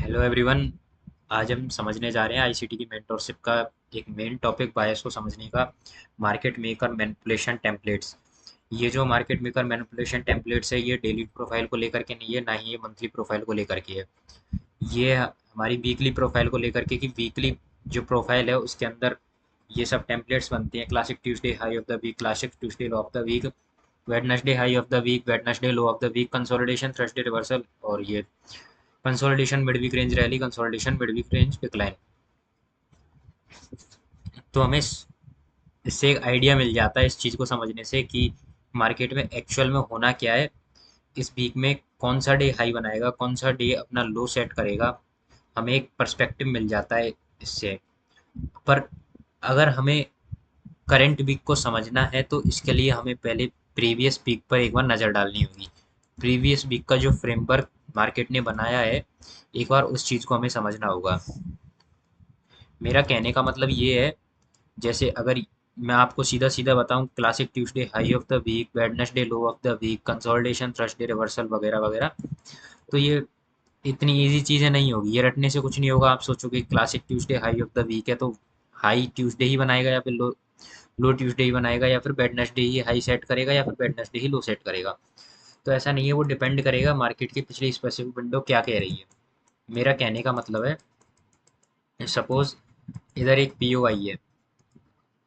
Hello everyone. आज हम समझने जा रहे हैं आईसीटी की मेंटोरशिप का एक मेन टॉपिक बायस को समझने का। Market maker manipulation templates. ये जो मार्केट मेकर मैनिपुलेशन टेम्पलेट्स है ये डेली प्रोफाइल को लेकर के नहीं है, ना ही ये मंथली प्रोफाइल को लेकर के है। ये हमारी वीकली प्रोफाइल को लेकर के कि वीकली जो प्रोफाइल है उसके अंदर ये सब टेम्पलेट्स बनते हैं। Classic Tuesday high of the week, classic Tuesday low of the week, Wednesday high of the week, Wednesday low of the week, consolidation, Thursday reversal, और ये consolidation mid week range rally, consolidation mid week range decline. तो हमें इससे एक idea मिल जाता है इस चीज़ को समझने से कि मार्केट में एक्चुअल में होना क्या है। इस वीक में कौन सा डे हाई बनाएगा, कौन सा डे अपना लो सेट करेगा, हमें एक पर्सपेक्टिव मिल जाता है इससे। पर अगर हमें करंट वीक को समझना है तो इसके लिए हमें पहले प्रीवियस वीक पर एक बार नज़र डालनी होगी। प्रीवियस वीक का जो फ्रेमवर्क मार्केट ने बनाया है, एक बार उस चीज़ को हमें समझना होगा। मेरा कहने का मतलब ये है, जैसे अगर मैं आपको सीधा सीधा बताऊं, classic Tuesday high of the week, Wednesday low of the week, consolidation, Thursday reversal वगैरह वगैरह, तो ये इतनी इजी चीज़ें नहीं होगी, ये रटने से कुछ नहीं होगा। आप सोचोगे classic Tuesday high of the week है तो हाई ट्यूसडे ही बनाएगा, या फिर लो लो ट्यूसडे ही बनाएगा, या फिर वेडनेसडे ही हाई सेट करेगा, या फिर वेडनेसडे ही लो सेट करेगा। तो ऐसा नहीं है, वो डिपेंड करेगा मार्केट की पिछली स्पेसिफिक विंडो क्या कह रही है। मेरा कहने का मतलब है, सपोज इधर एक पीओआई है,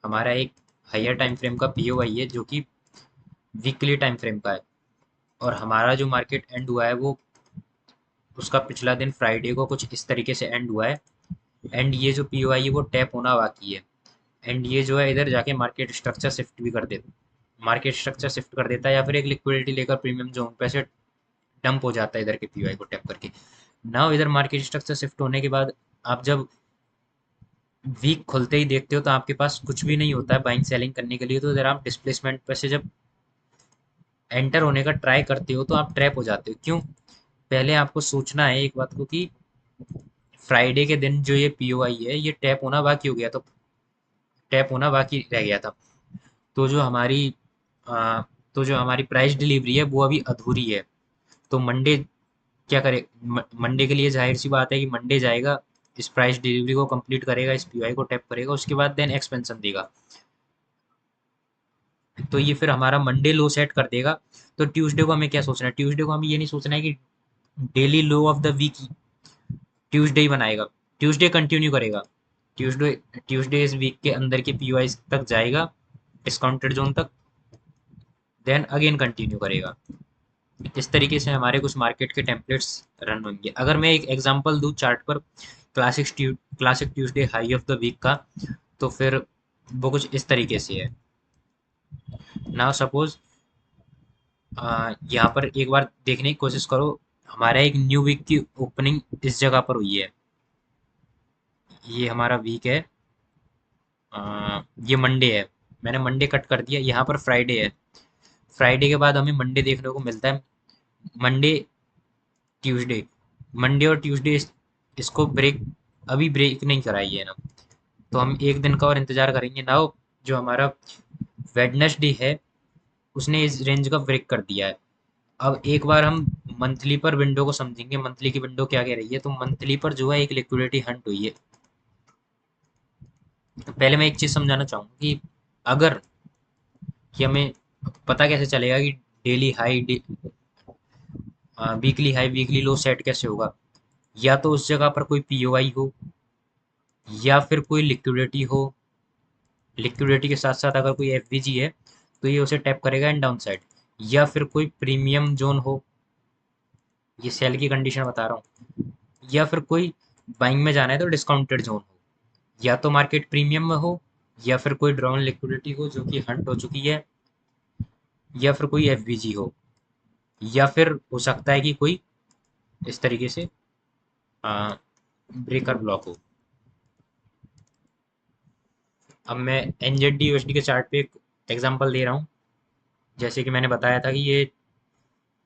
हमारा एक हायर टाइम फ्रेम का पीओआई है जो कि वीकली टाइम फ्रेम का है, और हमारा जो मार्केट एंड हुआ है वो उसका पिछला दिन फ्राइडे को कुछ इस तरीके से एंड हुआ है। एंड ये जो पीओआई है वो टैप होना बाकी है। एंड ये जो है इधर जाके मार्केट स्ट्रक्चर शिफ्ट भी कर देता, मार्केट स्ट्रक्चर शिफ्ट कर देता है, या फिर एक लिक्विडिटी लेकर प्रीमियम जोन पे से डंप हो जाता है इधर के पीओआई को टैप करके। नाउ इधर मार्केट स्ट्रक्चर शिफ्ट होने के बाद आप जब वीक खुलते ही देखते हो तो आपके पास कुछ भी नहीं होता है बाइंग सेलिंग करने के लिए। तो इधर आप डिस्प्लेसमेंट पे से जब एंटर होने का ट्राई करते हो तो आप ट्रैप हो जाते हो। क्यों? पहले आपको सोचना है एक बात को कि फ्राइडे के दिन जो ये पीओआई है ये टैप होना बाकी हो गया, तो टैप होना बाकी रह गया था। तो जो हमारी आ, तो जो हमारी प्राइस डिलीवरी है वो अभी अधूरी है। तो मंडे क्या करे, मंडे के लिए जाहिर सी बात है कि मंडे जाएगा, इस प्राइस डिलीवरी को कंप्लीट करेगा, इस पीओआई को टैप करेगा, उसके बाद देन एक्सपेंशन देगा। तो ये फिर हमारा मंडे लो सेट कर देगा। तो ट्यूसडे को हमें क्या सोचना है, ट्यूसडे को हमें ये नहीं सोचना है कि daily low of the week Tuesday ही बनाएगा, ट्यूसडे कंटिन्यू करेगा। ट्यूसडे ट्यूसडे इस वीक के अंदर के पीओआई तक जाएगा, डिस्काउंटेड जोन तक, देन अगेन कंटिन्यू करेगा। इस तरीके से हमारे कुछ मार्केट के टेम्पलेट्स रन होंगे। अगर मैं एक एग्जांपल दूं चार्ट पर, classic Tuesday high of the week का, तो फिर वो कुछ इस तरीके से है। नाउ सपोज यहाँ पर एक बार देखने की कोशिश करो, हमारा एक न्यू वीक की ओपनिंग इस जगह पर हुई है। ये हमारा वीक है, ये मंडे है, मैंने मंडे कट कर दिया, यहाँ पर फ्राइडे है। फ्राइडे के बाद हमें मंडे देखने को मिलता है, मंडे, ट्यूसडे, मंडे और ट्यूसडे इसको ब्रेक, अभी ब्रेक नहीं कराई है ना, तो हम एक दिन का और इंतजार करेंगे ना। जो हमारा वेडनेसडे है उसने इस रेंज का ब्रेक कर दिया है। अब एक बार हम मंथली पर विंडो को समझेंगे, मंथली की विंडो क्या कह रही है। तो मंथली पर जो है एक लिक्विडिटी हंट हुई है। तो पहले मैं एक चीज समझाना चाहूंगा कि अगर, कि हमें पता कैसे चलेगा कि daily high, weekly high weekly लो सेट कैसे होगा। या तो उस जगह पर कोई पीओआई हो, या फिर कोई लिक्विडिटी हो, लिक्विडिटी के साथ साथ अगर कोई एफवीजी है तो ये उसे टैप करेगा एंड डाउन साइड, या फिर कोई प्रीमियम जोन हो, ये सेल की कंडीशन बता रहा हूँ, या फिर कोई बाइंग में जाना है तो डिस्काउंटेड जोन हो, या तो मार्केट प्रीमियम में हो, या फिर कोई ड्रॉन लिक्विडिटी हो जो कि हंट हो चुकी है, या फिर कोई एफवीजी हो, या फिर हो सकता है कि कोई इस तरीके से ब्रेकर ब्लॉक हो। अब मैं एनजेडी यूएसडी के चार्ट पे एक एग्जांपल दे रहा हूँ। जैसे कि मैंने बताया था कि ये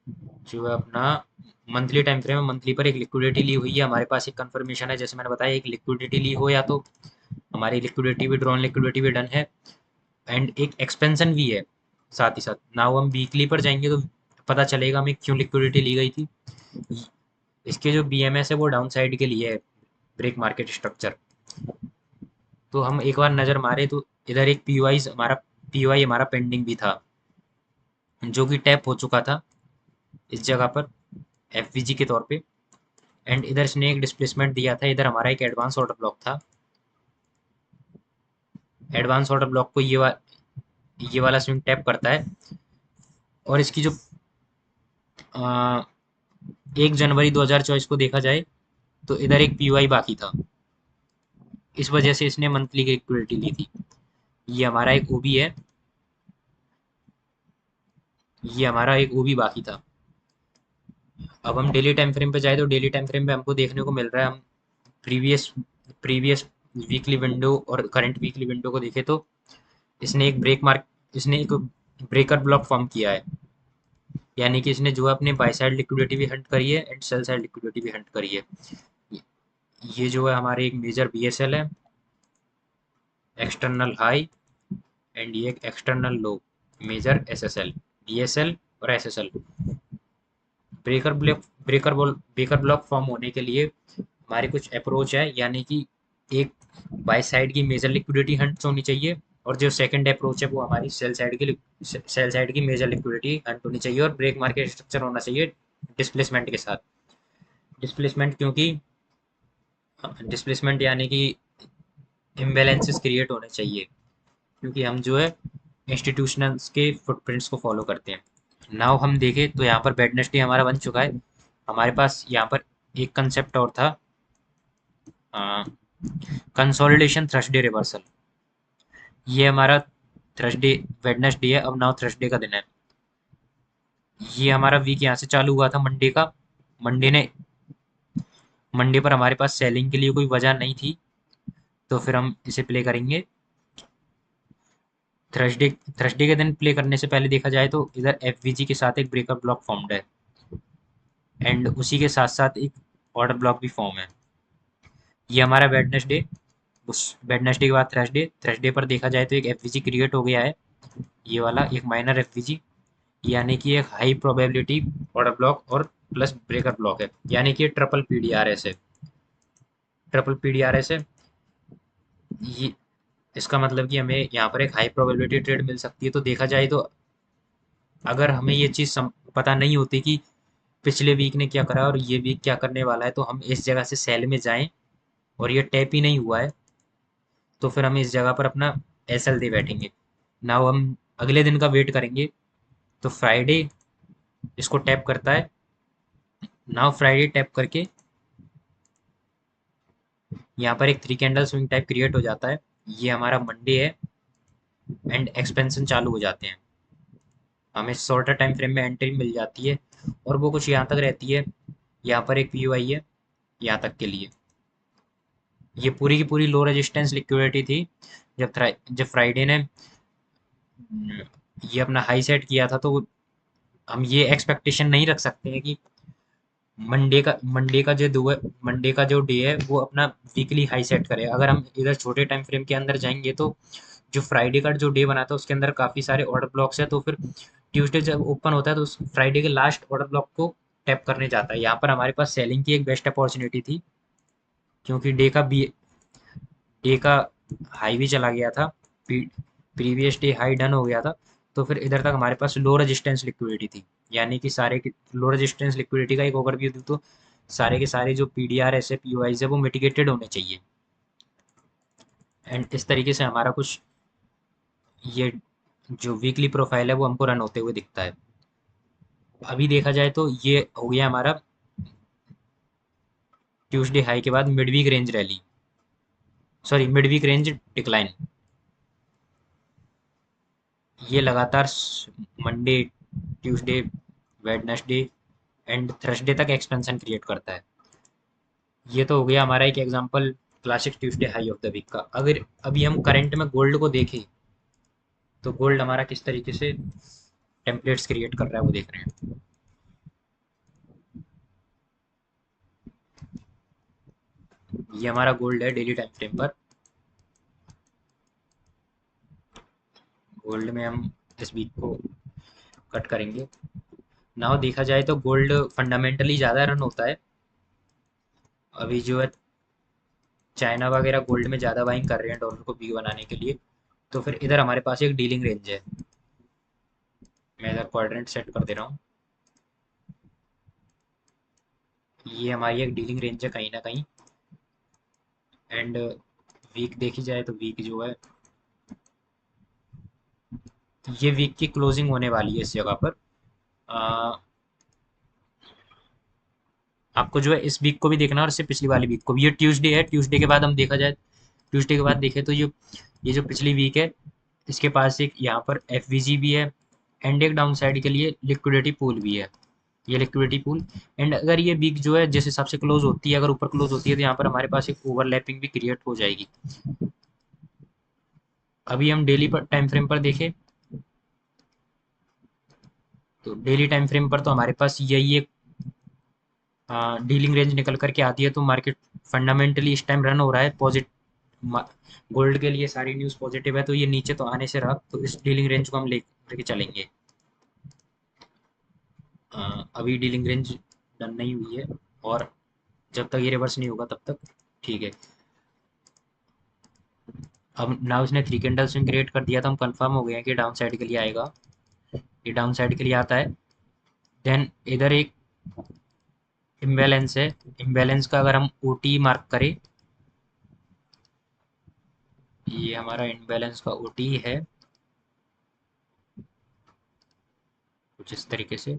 जो है अपना मंथली टाइम फ्रेम है, मंथली पर एक लिक्विडिटी ली हुई है, हमारे पास एक कंफर्मेशन है, जैसे मैंने बताया एक लिक्विडिटी ली हो, या तो हमारी लिक्विडिटी भी, ड्रॉन लिक्विडिटी भी डन है, एंड एक एक्सपेंशन भी है साथ ही साथ। नाउ हम वीकली पर जाएंगे तो पता चलेगा हमें क्यों लिक्विडिटी ली गई थी। इसके जो बीएमएस है वो डाउन साइड के लिए है, ब्रेक मार्केट स्ट्रक्चर। तो हम एक बार नज़र मारे तो इधर एक पीओआई हमारा पेंडिंग भी था, जो कि टैप हो चुका था इस जगह पर एफवीजी के तौर पे। एंड इधर इसने एक डिस्प्लेसमेंट दिया था, इधर हमारा एक एडवांस ऑर्डर ब्लॉक था। एडवांस ऑर्डर ब्लॉक को ये वाला स्विंग टैप करता है, और इसकी जो 1 जनवरी 2024 को देखा जाए तो इधर एक पीओआई बाकी था, इस वजह से इसने मंथली की लिक्विडिटी ली थी। ये हमारा एक ओबी है, ये हमारा एक ओबी बाकी था। अब हम डेली टाइम फ्रेम पे जाए तो डेली टाइम फ्रेम पे हमको देखने को मिल रहा है, हम प्रीवियस प्रीवियस वीकली विंडो और करंट वीकली विंडो को देखें तो इसने एक इसने एक ब्रेकर ब्लॉक फॉर्म किया है। यानी कि इसने जो है अपने बाय साइड लिक्विडिटी भी हंट करी है एंड सेल साइड लिक्विडिटी भी हंट करी है। ये जो है हमारे एक मेजर बीएसएल है, एक्सटर्नल हाई, एंड ये एक एक्सटर्नल लो, मेजर एसएसएल, बीएसएल और एसएसएल। ब्रेकर ब्लॉक फॉर्म होने के लिए हमारी कुछ अप्रोच है, यानी कि एक बाय साइड की मेजर लिक्विडिटी हंट होनी चाहिए, और जो सेकंड अप्रोच है वो हमारी सेल साइड की मेजर लिक्विडिटी हंट होनी चाहिए, और ब्रेक मार्केट स्ट्रक्चर होना चाहिए डिस्प्लेसमेंट के साथ। डिस्प्लेसमेंट क्योंकि डिस्प्लेसमेंट यानी कि इम्बैलेंसेस क्रिएट होने चाहिए, क्योंकि हम जो है इंस्टीट्यूशनल्स के फुटप्रिंट्स को फॉलो करते हैं। नाउ हम देखें तो यहाँ पर वेडनेसडे हमारा बन चुका है। हमारे पास यहाँ पर एक कंसेप्ट और था, कंसोलिडेशन थर्सडे रिवर्सल। ये हमारा थर्सडे वेडनेसडे है, अब नाउ थर्सडे का दिन है। ये हमारा वीक यहाँ से चालू हुआ था मंडे का। मंडे ने मंडे पर हमारे पास सेलिंग के लिए कोई वजह नहीं थी, तो फिर हम इसे प्ले करेंगे। थर्सडे थर्सडे के दिन प्ले करने से पहले देखा जाए तो इधर एफवीजी के साथ एक ब्रेकअप ब्लॉक फॉर्म्ड है, एंड उसी के साथ साथ एक ऑर्डर ब्लॉक भी फॉर्म है। ये हमारा वेडनेसडे, उस वेडनेसडे के बाद थर्सडे, थर्सडे पर देखा जाए तो एक एफवीजी क्रिएट हो गया है, ये वाला एक माइनर एफवीजी, यानी कि एक हाई प्रोबेबिलिटी ऑर्डर ब्लॉक और प्लस ब्रेकर ब्लॉक है, यानी कि ट्रिपल पीडीआरएस है। ट्रिपल पीडीआरएस है ये, इसका मतलब कि हमें यहाँ पर एक हाई प्रोबेबिलिटी ट्रेड मिल सकती है। तो देखा जाए तो अगर हमें ये चीज़ पता नहीं होती कि पिछले वीक ने क्या करा और ये वीक क्या करने वाला है, तो हम इस जगह से सेल में जाएं और ये टैप ही नहीं हुआ है, तो फिर हम इस जगह पर अपना एसएल दे बैठेंगे। नाउ हम अगले दिन का वेट करेंगे, तो फ्राइडे इसको टैप करता है। नाउ फ्राइडे टैप करके यहाँ पर एक 3 कैंडल स्विंग टाइप क्रिएट हो जाता है। ये हमारा मंडे है, एंड एक्सपेंशन चालू हो जाते हैं। हमें शॉर्टर टाइम फ्रेम में एंट्री मिल जाती है, और वो कुछ यहाँ तक रहती है। यहाँ पर एक पीयूआई है यहाँ तक के लिए। ये पूरी की पूरी लो रेजिस्टेंस लिक्विडिटी थी। जब फ्राइडे ने ये अपना हाई सेट किया था, तो हम ये एक्सपेक्टेशन नहीं रख सकते हैं कि मंडे का जो डे है वो अपना वीकली हाई सेट करे। अगर हम इधर छोटे टाइम फ्रेम के अंदर जाएंगे तो जो फ्राइडे का जो डे बना था उसके अंदर काफ़ी सारे ऑर्डर ब्लॉक्स है, तो फिर ट्यूसडे जब ओपन होता है तो उस फ्राइडे के लास्ट ऑर्डर ब्लॉक को टैप करने जाता है। यहाँ पर हमारे पास सेलिंग की एक बेस्ट अपॉर्चुनिटी थी, क्योंकि डे का हाई भी चला गया था, प्रीवियस डे हाई डन हो गया था। तो फिर इधर तक हमारे पास लो रेजिस्टेंस लिक्विडिटी थी, यानी कि सारे की लो रेजिस्टेंस लिक्विडिटी का एक ओवरव्यू दूँ तो सारे के सारे जो पीडीआर ऐसे पीओआईज है वो मिटिगेटेड होने चाहिए। एंड इस तरीके से हमारा कुछ ये जो वीकली प्रोफाइल है वो हमको रन होते हुए दिखता है। अभी देखा जाए तो ये हो गया हमारा ट्यूसडे हाई के बाद mid week range rally, sorry mid week range decline. ये लगातार Monday, Tuesday, Wednesday and Thursday तक एक्सपेंशन क्रिएट करता है। ये तो हो गया हमारा एक example classic Tuesday high of the week का। अगर अभी हम करंट में गोल्ड को देखें तो गोल्ड हमारा किस तरीके से टेम्पलेट्स क्रिएट कर रहा है वो देख रहे हैं। ये हमारा गोल्ड है डेली टाइम फ्रेम पर। गोल्ड में हम इस वीक को कट करेंगे। नाउ देखा जाए तो गोल्ड फंडामेंटली ज़्यादा रन होता है, अभी जो है चाइना वगैरह गोल्ड में ज़्यादा बाइंग कर रहे हैं डॉलर को वीक बनाने के लिए। तो फिर इधर हमारे पास एक डीलिंग रेंज है। मैं इधर क्वाड्रेंट सेट कर दे रहा हूँ। ये हमारी एक डीलिंग रेंज है कहीं ना कहीं। एंड वीक देखी जाए तो वीक जो है, ये वीक की क्लोजिंग होने वाली है इस जगह पर। आ, आपको जो है इस वीक को भी देखना है और इससे पिछली वाली वीक को भी। ये ट्यूसडे है, ट्यूसडे के बाद हम देखा जाए, ट्यूसडे के बाद देखें तो ये जो पिछली वीक है, इसके पास एक यहाँ पर एफ भी है। एंड एक डाउन साइड के लिए लिक्विडिटी पूल भी है, ये लिक्विडिटी पूल। एंड अगर ये वीक जो है जिस हिसाब से क्लोज होती है, अगर ऊपर क्लोज होती है तो यहाँ पर हमारे पास एक ओवरलैपिंग भी क्रिएट हो जाएगी। अभी हम डेली पर टाइम फ्रेम पर देखें तो डेली टाइम फ्रेम पर तो हमारे पास यही एक डीलिंग रेंज निकल करके आती है। तो मार्केट फंडामेंटली इस टाइम रन हो रहा है पॉजिटिव। गोल्ड के लिए सारी न्यूज़ पॉजिटिव है, तो ये नीचे तो आने से रहा, तो इस डीलिंग रेंज को हम लेकर के चलेंगे। अभी डीलिंग रेंज डन नहीं हुई है, और जब तक ये रिवर्स नहीं होगा तब तक ठीक है। अब ना उसने थ्री कैंडल स्विंग क्रिएट कर दिया, तो हम कंफर्म हो गए हैं कि डाउन साइड के लिए आएगा। ये डाउन साइड के लिए आता है। देन इधर एक इम्बैलेंस है। इम्बैलेंस का अगर हम ओ टी मार्क करें, ये हमारा इम्बैलेंस का ओ टी है कुछ इस तरीके से।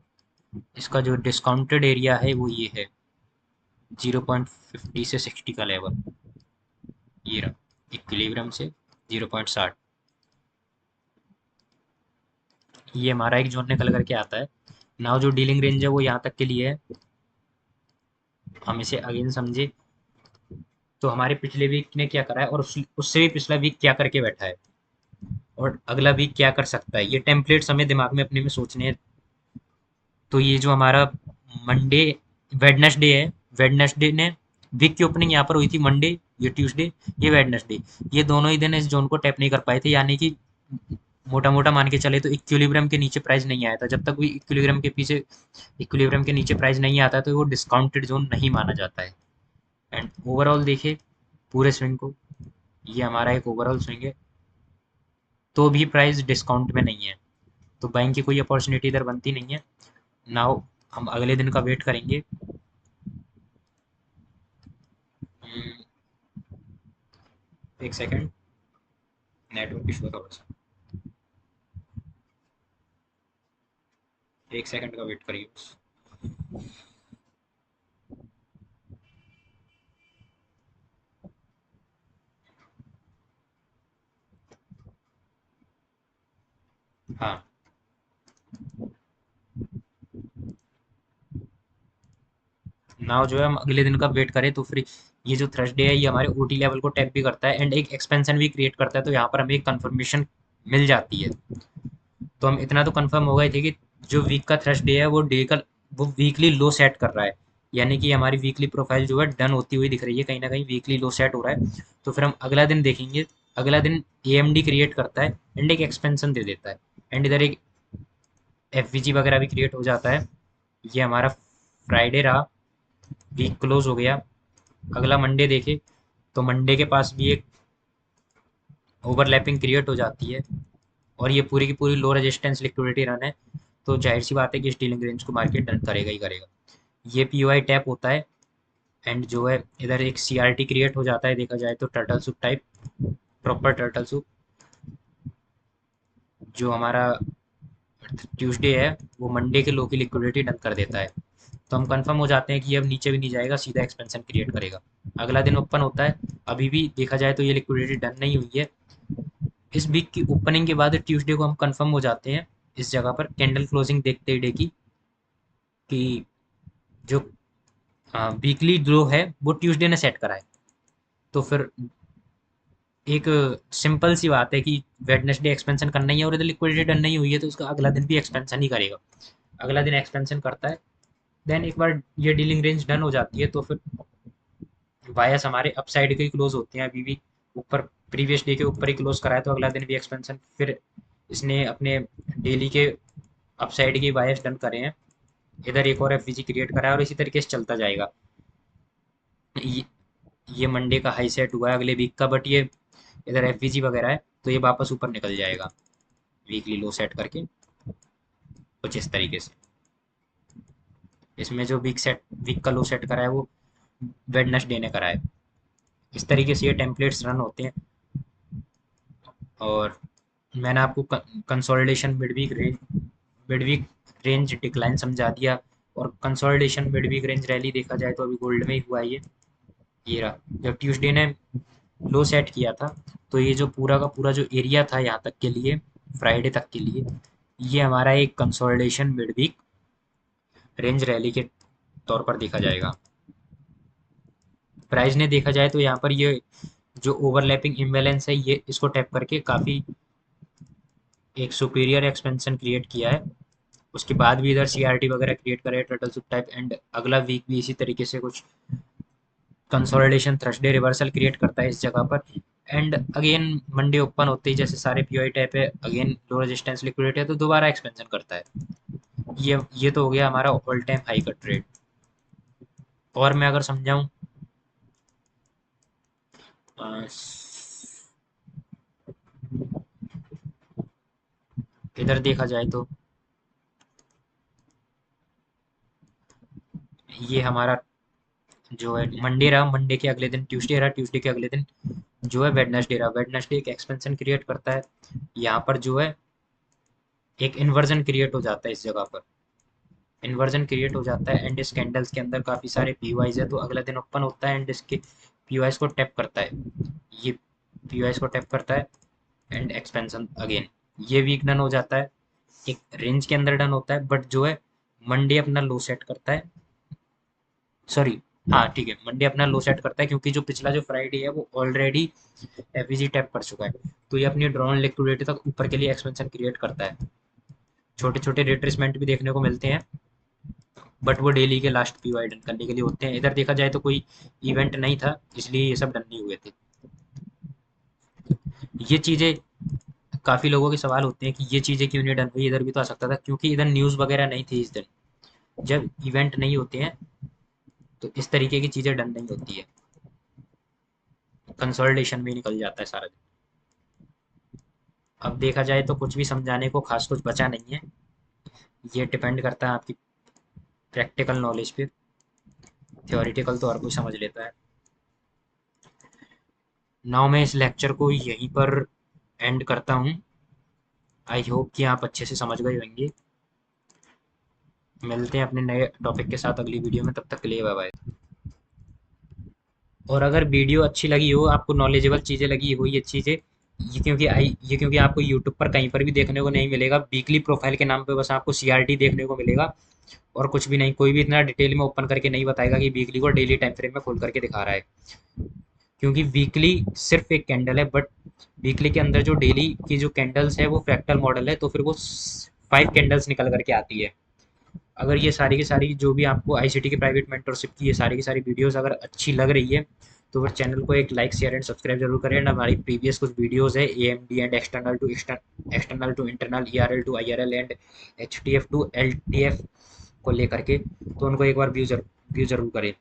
इसका जो डिस्काउंटेड एरिया है वो ये है 0.50 से 60 का लेवल। ये रहा इक्विलिब्रियम से 0.60। ये हमारा एक जोन निकल करके आता है। नाउ जो डीलिंग रेंज है वो यहाँ तक के लिए है। हम इसे अगेन समझे तो हमारे पिछले वीक ने क्या करा है, और उससे भी पिछला वीक क्या करके बैठा है, और अगला वीक क्या कर सकता है, ये टेम्पलेट्स हमें दिमाग में अपने में सोचने हैं। तो ये जो हमारा मंडे वेडनेसडे है, वेडनेसडे ने वीक की ओपनिंग यहाँ पर हुई थी मंडे, ये ट्यूसडे, ये वेडनेसडे, ये दोनों ही दिन इस जोन को टैप नहीं कर पाए थे। यानी कि मोटा मोटा मान के चले तो इक्विलिब्रियम के नीचे प्राइस नहीं आया था। जब तक भी इक्विलिब्रियम के नीचे प्राइस नहीं आता तो वो डिस्काउंटेड जोन नहीं माना जाता है। एंड ओवरऑल देखे पूरे स्विंग को, ये हमारा एक ओवरऑल स्विंग है, तो भी प्राइस डिस्काउंट में नहीं है, तो बाइंग की कोई अपॉर्चुनिटी इधर बनती नहीं है। नाउ हम अगले दिन का वेट करेंगे। हम्म, एक सेकेंड, नेटवर्क इशू थोड़ा सा, एक सेकंड का वेट करिए बस। हाँ, नाउ जो है हम अगले दिन का वेट करें तो फिर ये जो थर्सडे है ये हमारे ओटी लेवल को टैप भी करता है एंड एक एक्सपेंशन भी क्रिएट करता है, तो यहाँ पर हमें एक कंफर्मेशन मिल जाती है। तो हम इतना तो कंफर्म हो गए थे कि जो वीक का थर्सडे है वो वीकली लो सेट कर रहा है। यानी कि हमारी वीकली प्रोफाइल जो है डन होती हुई दिख रही है, कहीं ना कहीं वीकली लो सेट हो रहा है। तो फिर हम अगला दिन देखेंगे। अगला दिन एएमडी क्रिएट करता है एंड एक एक्सपेंशन दे देता है, एंड इधर एक एफवीजी वगैरह भी क्रिएट हो जाता है। ये हमारा फ्राइडे रहा, वीक क्लोज हो गया। अगला मंडे देखे तो मंडे के पास भी एक ओवरलैपिंग क्रिएट हो जाती है, और ये पूरी की पूरी लो रेजिस्टेंस लिक्विडिटी रन है। तो जाहिर सी बात है कि स्टीलिंग रेंज को मार्केट डन करेगा ही करेगा। ये पीओआई टैप होता है, एंड जो है इधर एक सीआरटी क्रिएट हो जाता है, देखा जाए तो turtle soup type, proper turtle soup. जो हमारा ट्यूसडे है वो मंडे के लो की लिक्विडिटी डन कर देता है। तो हम कंफर्म हो जाते हैं कि ये अब नीचे भी नहीं जाएगा, सीधा एक्सपेंशन क्रिएट करेगा। अगला दिन ओपन होता है, अभी भी देखा जाए तो ये लिक्विडिटी डन नहीं हुई है। इस वीक की ओपनिंग के बाद ट्यूसडे को हम कंफर्म हो जाते हैं इस जगह पर कैंडल क्लोजिंग देखते ही डे की, कि जो वीकली लो है वो ट्यूसडे ने सेट करा है। तो फिर एक सिंपल सी बात है कि वेडनेसडे एक्सपेंशन करना ही है, और इधर लिक्विडिटी डन नहीं हुई है तो उसका अगला दिन भी एक्सपेंशन ही करेगा। अगला दिन एक्सपेंशन करता है। देन एक बार ये डीलिंग रेंज डन हो जाती है तो फिर बायस हमारे अपसाइड के ही क्लोज होते हैं। अभी भी ऊपर प्रीवियस डे के ऊपर ही क्लोज करा है, तो अगला दिन भी एक्सपेंशन। फिर इसने अपने डेली के अपसाइड के बायस डन करे हैं, इधर एक और एफवीजी क्रिएट करा है, और इसी तरीके से चलता जाएगा। ये ये मंडे का हाई सेट हुआ है अगले वीक का, बट ये इधर एफवीजी वगैरह है तो ये वापस ऊपर निकल जाएगा वीकली लो सेट करके, कुछ इस तरीके से। इसमें जो वीक का लो सेट करा है वो वेडनेसडे ने करा है। इस तरीके से ये टेम्पलेट्स रन होते हैं। और मैंने आपको कंसोलिडेशन मिडवीक रेंज डिक्लाइन समझा दिया। और कंसोलिडेशन मिडवीक रेंज रैली देखा जाए तो अभी गोल्ड में ही हुआ है ये रहा। जब ट्यूसडे ने लो सेट किया था तो ये जो पूरा का पूरा जो एरिया था यहाँ तक के लिए, फ्राइडे तक के लिए, ये हमारा एक कंसोलिडेशन मिडवीक रेंज रैली के तौर पर देखा जाएगा। प्राइस ने देखा जाए तो यहाँ पर ये जो ओवरलैपिंग इम्बैलेंस है ये इसको टैप करके काफ़ी एक सुपीरियर एक्सपेंशन क्रिएट किया है। उसके बाद भी इधर सीआरटी वगैरह क्रिएट करे टर्टल सूप टाइप, एंड अगला वीक भी इसी तरीके से कुछ कंसोलिडेशन थर्सडे रिवर्सल क्रिएट करता है इस जगह पर। एंड अगेन मंडे ओपन होते ही जैसे सारे पीओआई टाइप है अगेन लो रेजिस्टेंस लिक्विडिटी है तो दोबारा एक्सपेंशन करता है। ये तो हो गया हमारा ऑल टाइम हाई का ट्रेड। और मैं अगर समझाऊं, इधर देखा जाए तो ये हमारा जो है मंडे रहा, मंडे के अगले दिन ट्यूसडे रहा, ट्यूसडे के अगले दिन जो है वेडनेसडे रहा। वेडनेसडे एक एक्सपेंशन क्रिएट करता है यहाँ पर जो है एक इन्वर्जन क्रिएट हो जाता है इस जगह पर। इन्वर्जन क्रिएट हो जाता है एंड इस कैंडल्स के अंदर काफ़ी सारे पीवाईज है तो अगला दिन ओपन होता है एंड इसके पीवाईज को टैप करता है। ये पीवाईज को टैप करता है एंड एक्सपेंशन अगेन। ये वीक डन हो जाता है, एक रेंज के अंदर डन होता है, बट जो है मंडे अपना लो सेट करता है। सॉरी, हाँ ठीक है, मंडे अपना लो सेट करता है क्योंकि जो पिछला जो फ्राइडे है वो ऑलरेडी एफवीजी टैप कर चुका है। तो ये अपनी ड्रॉन लिक्विडिटी तक ऊपर के लिए एक्सपेंशन क्रिएट करता है। छोटे छोटे रिट्रेसमेंट भी देखने को मिलते हैं बट वो डेली के लास्ट पीवाई डन करने के लिए होते हैं। इधर देखा जाए तो कोई इवेंट नहीं था इसलिए ये सब डन नहीं हुए थे। ये चीज़ें काफ़ी लोगों के सवाल होते हैं कि ये चीज़ें क्यों नहीं डन हुई, इधर भी तो आ सकता था, क्योंकि इधर न्यूज़ वगैरह नहीं थी इस दिन। जब इवेंट नहीं होते हैं तो इस तरीके की चीज़ें डन नहीं होती है, कंसोलिडेशन में निकल जाता है सारा दिन। अब देखा जाए तो कुछ भी समझाने को खास कुछ बचा नहीं है। ये डिपेंड करता है आपकी प्रैक्टिकल नॉलेज पे। थ्योरेटिकल तो हर कोई समझ लेता है। नाउ मैं इस लेक्चर को यहीं पर एंड करता हूँ। आई होप कि आप अच्छे से समझ गए होंगे। मिलते हैं अपने नए टॉपिक के साथ अगली वीडियो में, तब तक के लिए बाय बाय। और अगर वीडियो अच्छी लगी हो, आपको नॉलेजेबल चीज़ें लगी हो, ये चीज़ें ये क्योंकि आपको यूट्यूब पर कहीं पर भी देखने को नहीं मिलेगा। वीकली प्रोफाइल के नाम पे बस आपको सीआरटी देखने को मिलेगा और कुछ भी नहीं। कोई भी इतना डिटेल में ओपन करके नहीं बताएगा कि वीकली को डेली टाइम फ्रेम में खोल करके दिखा रहा है, क्योंकि वीकली सिर्फ एक कैंडल है, बट वीकली के अंदर जो डेली की जो कैंडल्स है वो फ्रैक्टल मॉडल है तो फिर वो 5 कैंडल्स निकल करके आती है। अगर ये सारी की सारी जो भी आपको आईसीटी की प्राइवेट मेंटरशिप की ये सारी की सारी वीडियोस अगर अच्छी लग रही है तो फिर चैनल को एक लाइक शेयर एंड सब्सक्राइब जरूर करें। एंड हमारी प्रीवियस कुछ वीडियोस है AMD and external to internal, ERL to IRL and HTF to LTF को लेकर के, तो उनको एक बार व्यू जरूर करें।